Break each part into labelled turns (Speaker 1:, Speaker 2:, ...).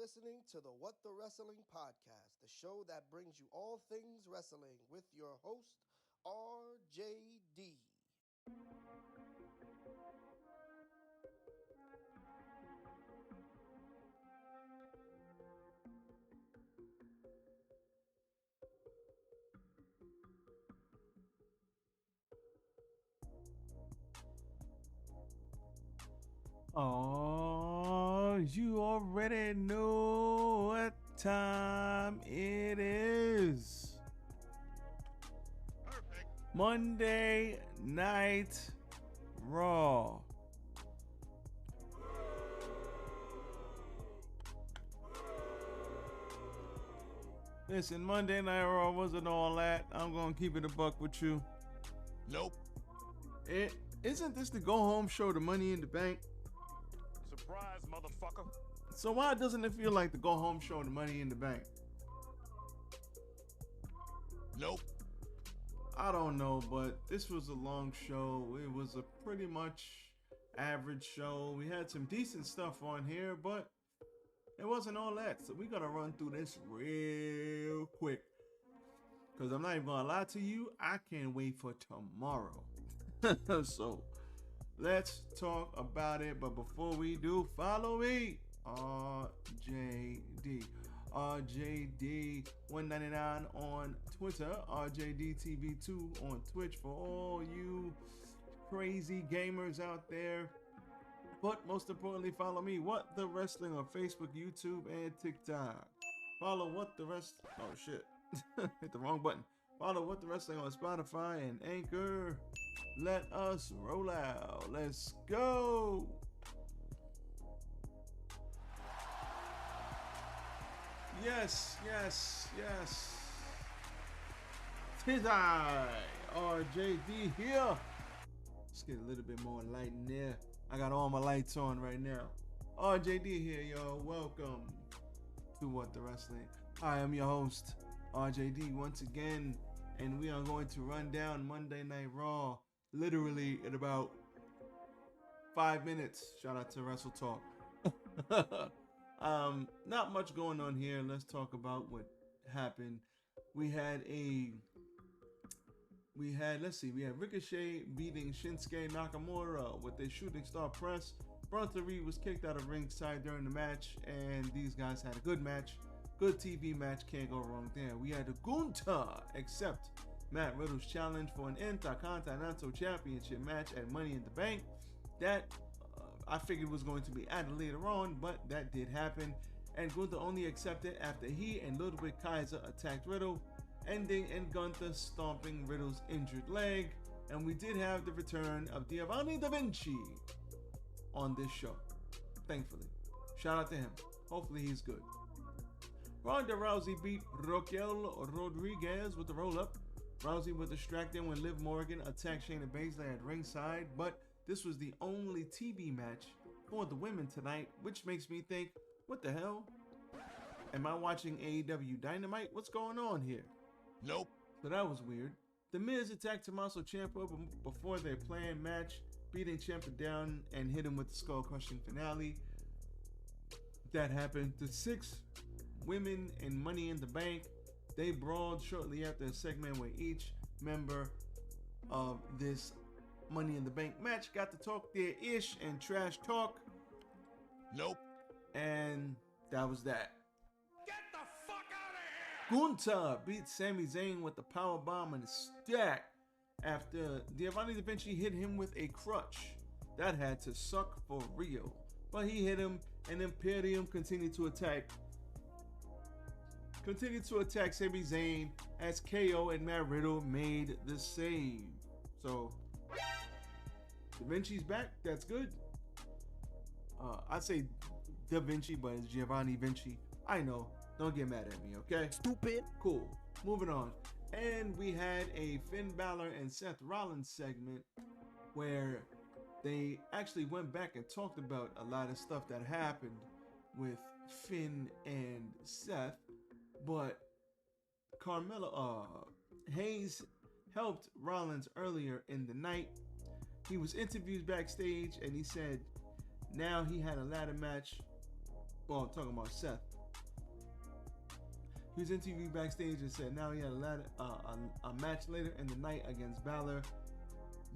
Speaker 1: listening to the What the Wrestling Podcast, the show that brings you all things wrestling with your host, RJD.
Speaker 2: Oh, you already know what time it is.
Speaker 3: Perfect.
Speaker 2: Monday Night Raw. Listen, Monday Night Raw wasn't all that. I'm gonna keep it a buck with you.
Speaker 3: Nope.
Speaker 2: Isn't this the go home show, the Money in the Bank?
Speaker 3: Surprise, motherfucker.
Speaker 2: So why doesn't it feel like the go home show, the Money in the Bank?
Speaker 3: Nope.
Speaker 2: I don't know, but this was a long show. It was a pretty much average show. We had some decent stuff on here, but it wasn't all that. So we gotta run through this real quick. Because I'm not even gonna lie to you, I can't wait for tomorrow. So let's talk about it. But before we do, follow me, RJD. RJD199 on Twitter, RJDTV2 on Twitch for all you crazy gamers out there. But most importantly, follow me, What the Wrestling, on Facebook, YouTube, and TikTok. Follow What the Rest. Oh shit, hit the wrong button. Follow What the Wrestling on Spotify and Anchor. Let us roll out. Let's go. Yes. Tis I, RJD here. Let's get a little bit more light in there. I got all my lights on right now. RJD here, y'all. Welcome to What the Wrestling. I am your host, RJD, once again, and we are going to run down Monday Night Raw literally in about 5 minutes. Shout out to Wrestle Talk. Not much going on here. Let's talk about what happened. We had Ricochet beating Shinsuke Nakamura with a shooting star press. Bronson Reed was kicked out of ringside during the match, and these guys had a good match. Good TV match, can't go wrong there. We had Gunther accept Matt Riddle's challenge for an Intercontinental Championship match at Money in the Bank. That I figured was going to be added later on, but that did happen. And Gunther only accepted after he and Ludwig Kaiser attacked Riddle, ending in Gunther stomping Riddle's injured leg. And we did have the return of Giovanni Da Vinci on this show, thankfully. Shout out to him. Hopefully he's good. Ronda Rousey beat Raquel Rodriguez with the roll-up. Rousey was distracted when Liv Morgan attacked Shayna Baszler at ringside, but this was the only TV match for the women tonight, which makes me think, what the hell? Am I watching AEW Dynamite? What's going on here?
Speaker 3: Nope.
Speaker 2: So that was weird. The Miz attacked Tommaso Ciampa before their planned match, beating Ciampa down and hit him with the skull-crushing finale. That happened. The 6 women in Money in the Bank, they brawled shortly after a segment where each member of this Money in the Bank match got to talk their ish and trash talk.
Speaker 3: Nope.
Speaker 2: And that was that.
Speaker 3: Get the fuck out of here!
Speaker 2: Gunther beat Sami Zayn with the powerbomb and a stack after Giovanni Da Vinci hit him with a crutch. That had to suck for real. But he hit him, and Imperium continued to attack Sami Zayn as KO and Matt Riddle made the save. So Da Vinci's back. That's good. I say Da Vinci, but it's Giovanni Vinci. I know. Don't get mad at me, okay?
Speaker 1: Stupid.
Speaker 2: Cool. Moving on. And we had a Finn Balor and Seth Rollins segment where they actually went back and talked about a lot of stuff that happened with Finn and Seth. But Hayes helped Rollins earlier in the night. He was interviewed backstage and he said now he had a ladder match. Well, I'm talking about Seth. He was in TV backstage and said now he had a match later in the night against Balor.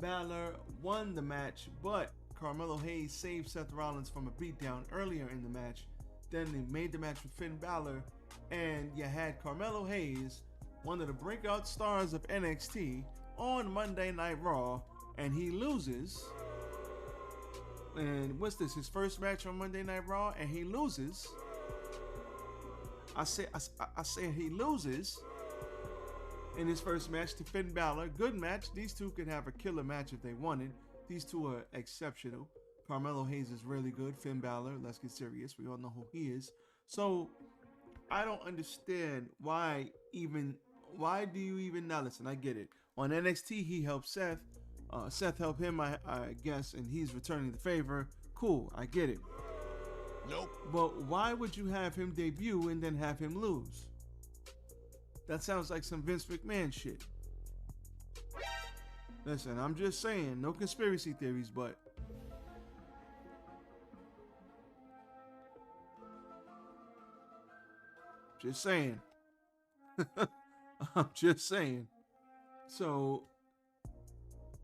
Speaker 2: Balor won the match, but Carmelo Hayes saved Seth Rollins from a beatdown earlier in the match. Then they made the match with Finn Balor, and you had Carmelo Hayes, one of the breakout stars of NXT, on Monday Night Raw, and he loses. And what's this? His first match on Monday Night Raw, and he loses. I say he loses in his first match to Finn Balor. Good match. These two could have a killer match if they wanted. These two are exceptional. Carmelo Hayes is really good. Finn Balor, let's get serious. We all know who he is. So I don't understand why do you even now listen? I get it. On NXT, he helped Seth. Seth helped him, I guess, and he's returning the favor. Cool, I get it.
Speaker 3: Nope.
Speaker 2: But why would you have him debut and then have him lose? That sounds like some Vince McMahon shit. Listen, I'm just saying, no conspiracy theories, but just saying. I'm just saying. So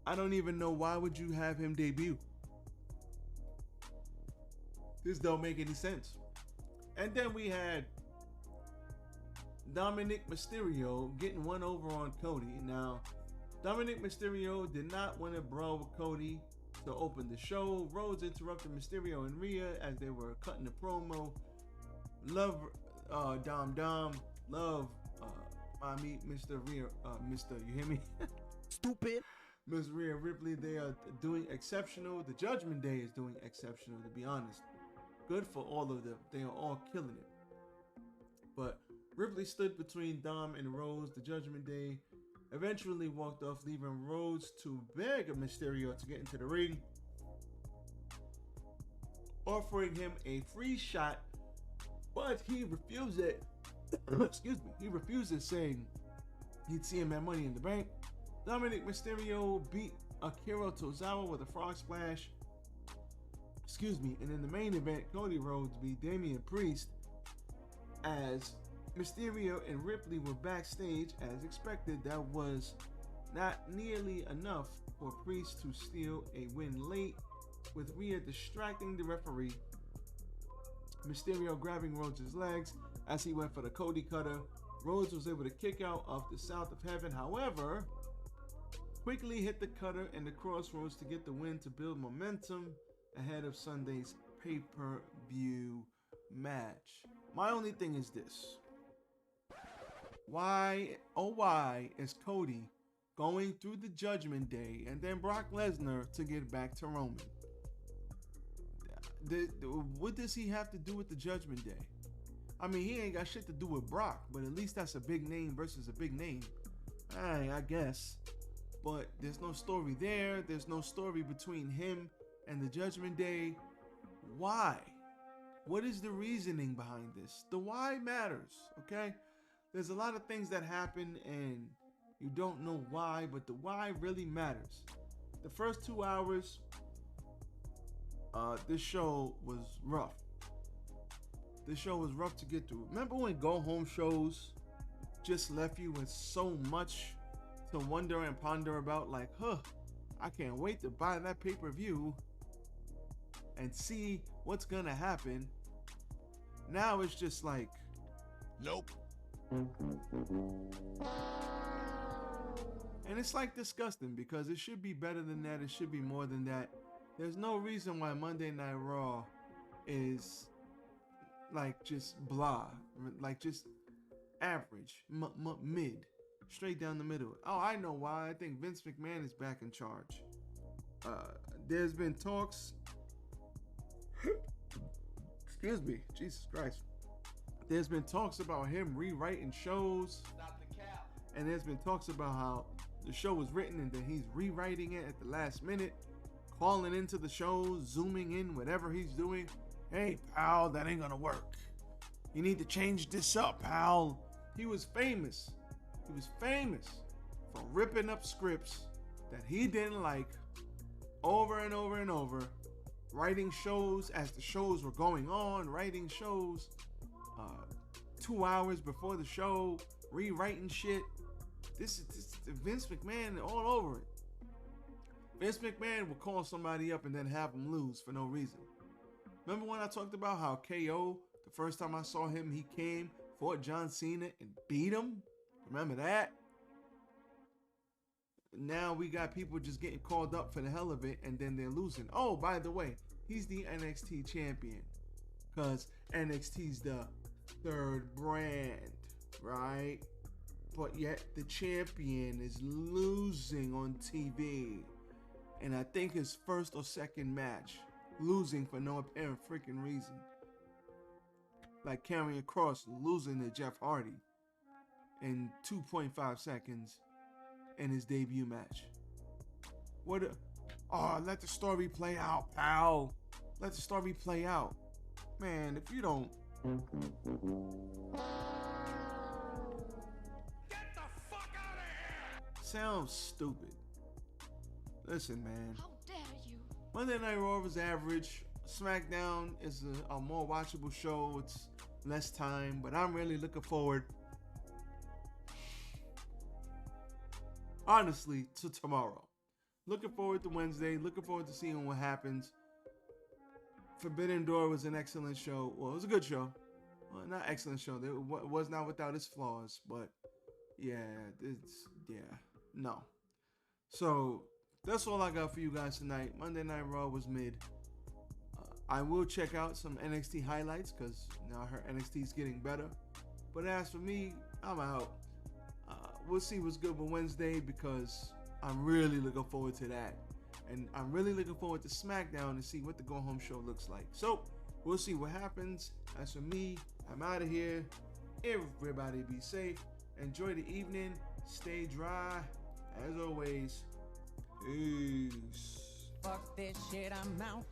Speaker 2: I don't even know why would you have him debut. This don't make any sense. And then we had Dominic Mysterio getting one over on Cody. Now, Dominic Mysterio did not want to brawl with Cody to open the show. Rhodes interrupted Mysterio and Rhea as they were cutting the promo. Love Dom. Love mommy, Mr. Rhea, you hear me?
Speaker 1: Stupid.
Speaker 2: Miss Rhea Ripley, they are doing exceptional. The Judgment Day is doing exceptional, to be honest. Good for all of them. They are all killing it. But Ripley stood between Dom and Rhodes. The Judgment Day eventually walked off, leaving Rhodes to beg Mysterio to get into the ring, offering him a free shot, but he refused it. Excuse me. He refused it, saying he'd see him at Money in the Bank. Dominic Mysterio beat Akira Tozawa with a frog splash. Excuse me. And in the main event, Cody Rhodes beat Damian Priest as Mysterio and Ripley were backstage. As expected, that was not nearly enough for Priest to steal a win late, with Rhea distracting the referee. Mysterio grabbing Rhodes' legs as he went for the Cody Cutter. Rhodes was able to kick out of the South of Heaven, however, quickly hit the Cutter and the Crossroads to get the win to build momentum ahead of Sunday's pay-per-view match. My only thing is this. Why, oh why, is Cody going through the Judgment Day and then Brock Lesnar to get back to Roman? What does he have to do with the Judgment Day? I mean, he ain't got shit to do with Brock, but at least that's a big name versus a big name. I guess. But there's no story there. There's no story between him and the Judgment Day. Why? What is the reasoning behind this? The why matters, okay? There's a lot of things that happen and you don't know why, but the why really matters. The first 2 hours, this show was rough. This show was rough to get through. Remember when go-home shows just left you with so much to wonder and ponder about? Like, I can't wait to buy that pay-per-view and see what's gonna happen. Now it's just like,
Speaker 3: Nope.
Speaker 2: And it's like disgusting because it should be better than that. It should be more than that. There's no reason why Monday Night Raw is like just blah, like just average, mid, straight down the middle. Oh, I know why. I think Vince McMahon is back in charge. There's been talks. Excuse me, Jesus Christ. There's been talks about him rewriting shows.
Speaker 1: Stop the cap.
Speaker 2: And there's been talks about how the show was written and then he's rewriting it at the last minute, calling into the show, zooming in, whatever he's doing. Hey, pal, that ain't gonna work. You need to change this up, pal. He was famous. He was famous for ripping up scripts that he didn't like over and over and over, writing shows as the shows were going on, writing shows 2 hours before the show, rewriting shit. This is Vince McMahon all over it. Vince McMahon will call somebody up and then have them lose for no reason. Remember when I talked about how KO, the first time I saw him, he came, fought John Cena and beat him? Remember that? Now we got people just getting called up for the hell of it and then they're losing. Oh, by the way, he's the NXT champion because NXT's the third brand, right? But yet the champion is losing on TV. And I think his first or second match, losing for no apparent freaking reason. Like Karrion Kross losing to Jeff Hardy in 2.5 seconds in his debut match. Let the story play out, pal. Let the story play out. Man, if you don't...
Speaker 3: Get the fuck out of here!
Speaker 2: Sounds stupid. Listen, man.
Speaker 4: How dare you?
Speaker 2: Monday Night Raw was average. SmackDown is a more watchable show. It's less time, but I'm really looking forward, honestly, to tomorrow. Looking forward to Wednesday. Looking forward to seeing what happens. Forbidden Door was an excellent show. Well, it was a good show. Well, not excellent show. It was not without its flaws, but no. So that's all I got for you guys tonight. Monday Night Raw was mid. I will check out some NXT highlights because now I heard NXT is getting better. But as for me, I'm out. We'll see what's good with Wednesday because I'm really looking forward to that. And I'm really looking forward to SmackDown to see what the Go Home show looks like. So we'll see what happens. As for me, I'm out of here. Everybody be safe. Enjoy the evening. Stay dry. As always, peace.
Speaker 5: Fuck this shit, I'm out.